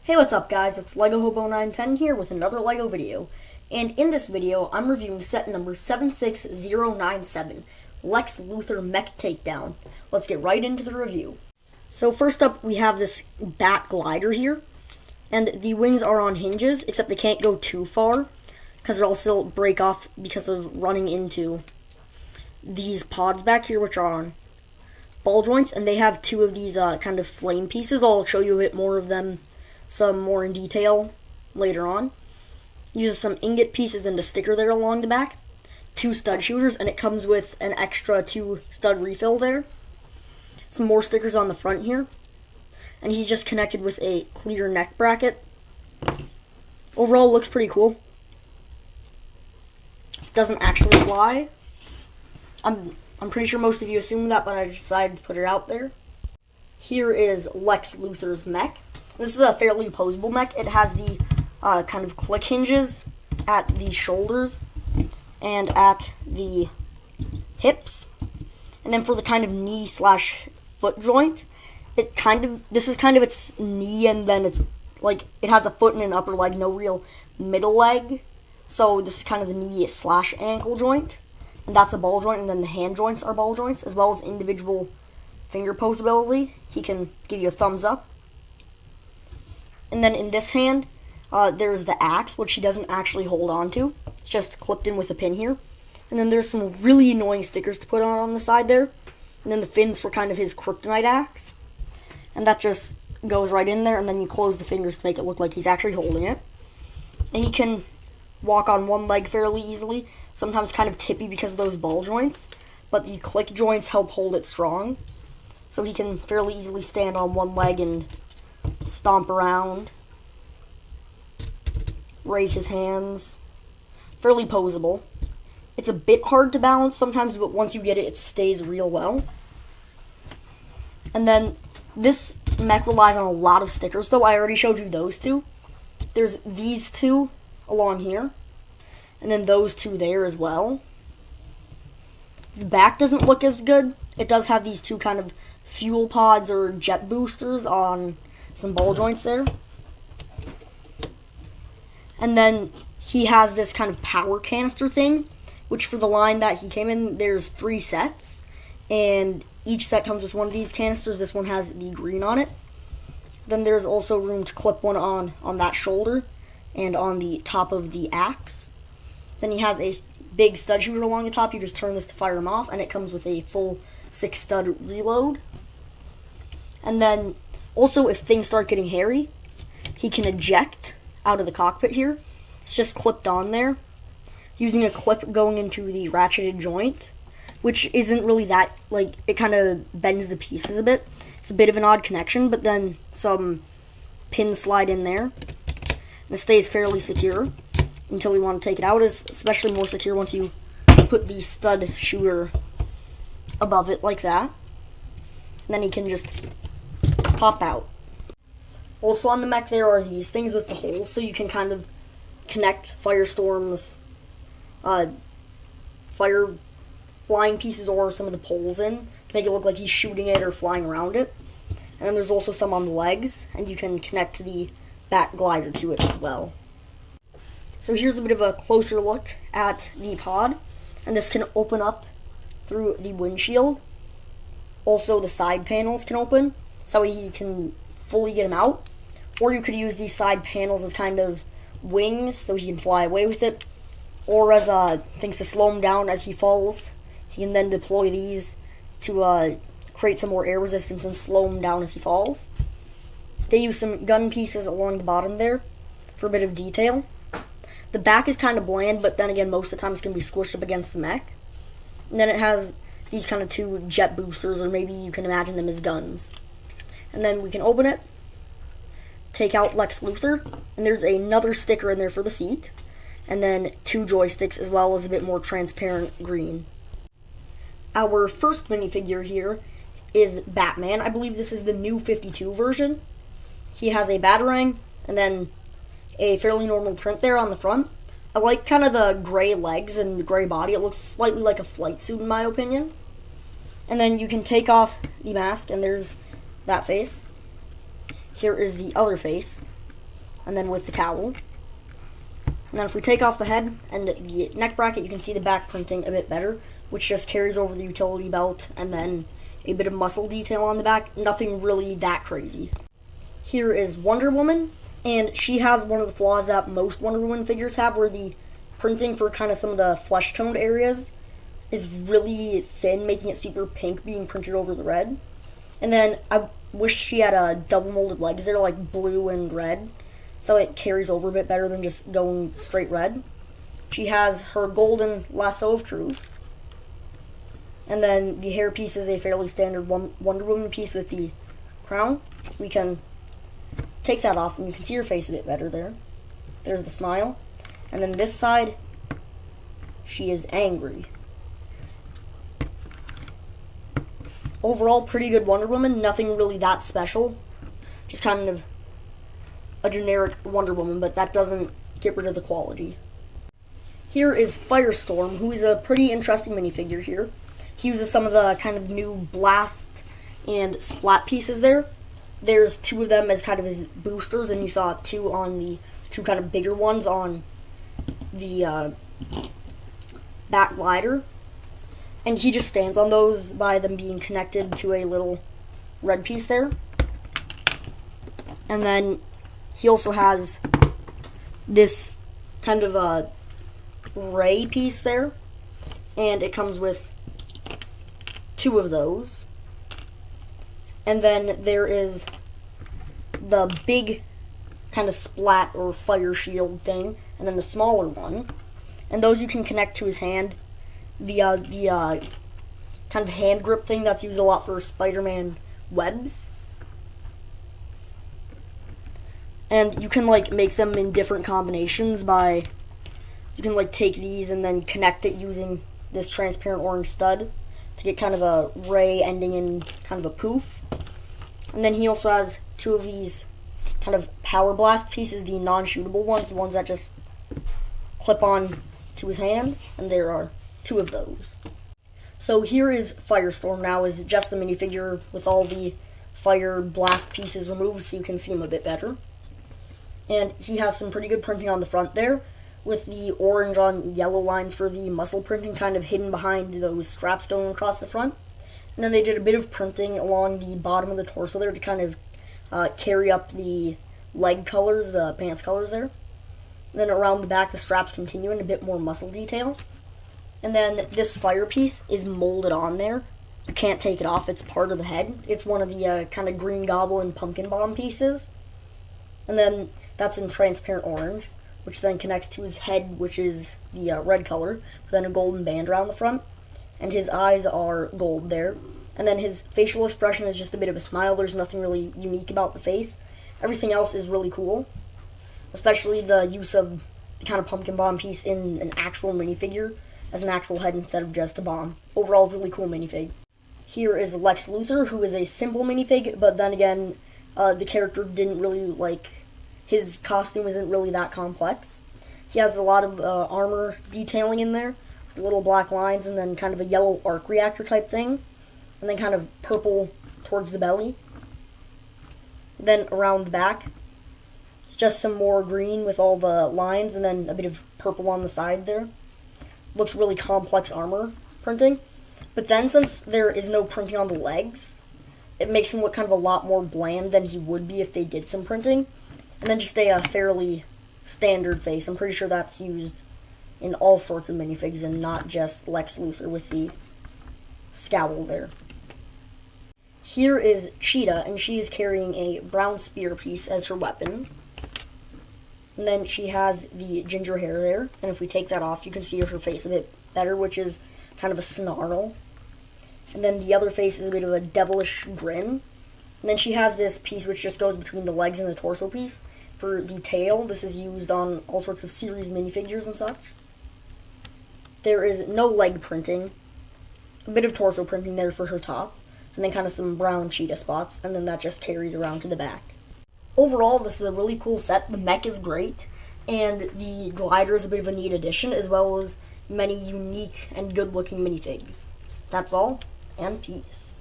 Hey, what's up guys, it's Lego Hobo 910 here with another Lego video. And in this video, I'm reviewing set number 76097, Lex Luthor Mech Takedown. Let's get right into the review. So first up, we have this bat glider here. And the wings are on hinges, except they can't go too far, because it'll still break off because of running into these pods back here, which are on ball joints. And they have two of these kind of flame pieces. I'll show you a bit more of them, some more in detail later on. Uses some ingot pieces and a sticker there along the back, two stud shooters, and it comes with an extra 2 stud refill there. Some more stickers on the front here, and he's just connected with a clear neck bracket. Overall, looks pretty cool. Doesn't actually fly. I'm pretty sure most of you assumed that, but I decided to put it out there. Here is Lex Luthor's mech. This is a fairly posable mech. It has the kind of click hinges at the shoulders and at the hips. And then for the kind of knee/foot joint, this is kind of its knee, and then it's like it has a foot and an upper leg, no real middle leg. So this is kind of the knee/ankle joint, and that's a ball joint, and then the hand joints are ball joints, as well as individual finger posability. He can give you a thumbs up. And then in this hand, there's the axe, which he doesn't actually hold on to. It's just clipped in with a pin here. And then there's some really annoying stickers to put on the side there. And then the fins for kind of his kryptonite axe. And that just goes right in there, and then you close the fingers to make it look like he's actually holding it. And he can walk on one leg fairly easily, sometimes kind of tippy because of those ball joints. But the click joints help hold it strong. So he can fairly easily stand on one leg and stomp around, raise his hands. Fairly posable. It's a bit hard to balance sometimes, but once you get it, it stays real well. And then this mech relies on a lot of stickers, though I already showed you those two. There's these two along here, and then those two there as well. The back doesn't look as good. It does have these two kind of fuel pods or jet boosters on some ball joints there. And then he has this kind of power canister thing, which for the line that he came in, there's 3 sets, and each set comes with one of these canisters. This one has the green on it. Then there's also room to clip one on that shoulder and on the top of the axe. Then he has a big stud shooter along the top. You just turn this to fire him off, and it comes with a full 6 stud reload. And then also, if things start getting hairy, he can eject out of the cockpit here. It's just clipped on there, using a clip going into the ratcheted joint, which isn't really that, like, it kind of bends the pieces a bit. It's a bit of an odd connection, but then some pins slide in there, and it stays fairly secure until you want to take it out. It's especially more secure once you put the stud shooter above it like that, and then he can just pop out. Also on the mech there are these things with the holes, so you can kind of connect Firestorm's fire flying pieces or some of the poles in to make it look like he's shooting it or flying around it. And then there's also some on the legs, and you can connect the bat glider to it as well. So here's a bit of a closer look at the pod, and this can open up through the windshield. Also the side panels can open, so you can fully get him out. Or you could use these side panels as kind of wings, so he can fly away with it. Or as things to slow him down as he falls. He can then deploy these to create some more air resistance and slow him down as he falls. They use some gun pieces along the bottom there for a bit of detail. The back is kind of bland, but then again, most of the time it's going to be squished up against the mech. And then it has these kind of 2 jet boosters, or maybe you can imagine them as guns. And then we can open it, take out Lex Luthor, and there's another sticker in there for the seat, and then 2 joysticks, as well as a bit more transparent green. Our first minifigure here is Batman. I believe this is the new 52 version. He has a batarang, and then a fairly normal print there on the front. I like kind of the gray legs and gray body. It looks slightly like a flight suit in my opinion. And then you can take off the mask, and there's that face. Here is the other face. and then with the cowl. And then if we take off the head and the neck bracket, you can see the back printing a bit better, which just carries over the utility belt, and then a bit of muscle detail on the back. Nothing really that crazy. Here is Wonder Woman, and she has one of the flaws that most Wonder Woman figures have, where the printing for kind of some of the flesh-toned areas is really thin, making it super pink being printed over the red. And then I wish she had a double molded legs there, like blue and red, so it carries over a bit better than just going straight red. She has her golden lasso of truth. And then the hair piece is a fairly standard Wonder Woman piece with the crown. We can take that off and you can see her face a bit better there. There's the smile. And then this side, she is angry. Overall, pretty good Wonder Woman. Nothing really that special. Just kind of a generic Wonder Woman, but that doesn't get rid of the quality. Here is Firestorm, who is a pretty interesting minifigure here. He uses some of the kind of new blast and splat pieces there. There's two of them as kind of his boosters, and you saw two on the two kind of bigger ones on the back glider. And he just stands on those by them being connected to a little red piece there. And then he also has this kind of a ray piece there, and it comes with two of those. And then there is the big kind of splat or fire shield thing, and then the smaller one. And those you can connect to his hand via the kind of hand grip thing that's used a lot for Spider-Man webs. And you can like make them in different combinations by, you can like take these and then connect it using this transparent orange stud to get kind of a ray ending in kind of a poof. And then he also has two of these kind of power blast pieces, the non-shootable ones, the ones that just clip on to his hand, and there are two of those. So here is Firestorm now, is just the minifigure with all the fire blast pieces removed so you can see him a bit better. And he has some pretty good printing on the front there, with the orange on yellow lines for the muscle printing kind of hidden behind those straps going across the front. And then they did a bit of printing along the bottom of the torso there to kind of carry up the leg colors, the pants colors there. And then around the back, the straps continue in a bit more muscle detail. And then this fire piece is molded on there. You can't take it off, it's part of the head. It's one of the kind of Green Goblin pumpkin bomb pieces. And then that's in transparent orange, which then connects to his head, which is the red color, with then a golden band around the front. And his eyes are gold there. And then his facial expression is just a bit of a smile. There's nothing really unique about the face. Everything else is really cool, especially the use of the kind of pumpkin bomb piece in an actual minifigure as an actual head instead of just a bomb. Overall, really cool minifig. Here is Lex Luthor, who is a simple minifig, but then again, the character didn't really, like, his costume isn't really that complex. He has a lot of armor detailing in there, with little black lines, and then kind of a yellow arc reactor type thing, and then kind of purple towards the belly. Then around the back, it's just some more green with all the lines, and then a bit of purple on the side there. Looks really complex armor printing. But then since there is no printing on the legs, it makes him look kind of a lot more bland than he would be if they did some printing. And then just a fairly standard face. I'm pretty sure that's used in all sorts of minifigs and not just Lex Luthor with the scowl there. Here is Cheetah, and she is carrying a brown spear piece as her weapon. And then she has the ginger hair there, and if we take that off, you can see her face a bit better, which is kind of a snarl. And then the other face is a bit of a devilish grin. And then she has this piece which just goes between the legs and the torso piece. For the tail, this is used on all sorts of series minifigures and such. There is no leg printing. A bit of torso printing there for her top. And then kind of some brown cheetah spots, and then that just carries around to the back. Overall, this is a really cool set. The mech is great, and the glider is a bit of a neat addition, as well as many unique and good-looking minifigs. That's all, and peace.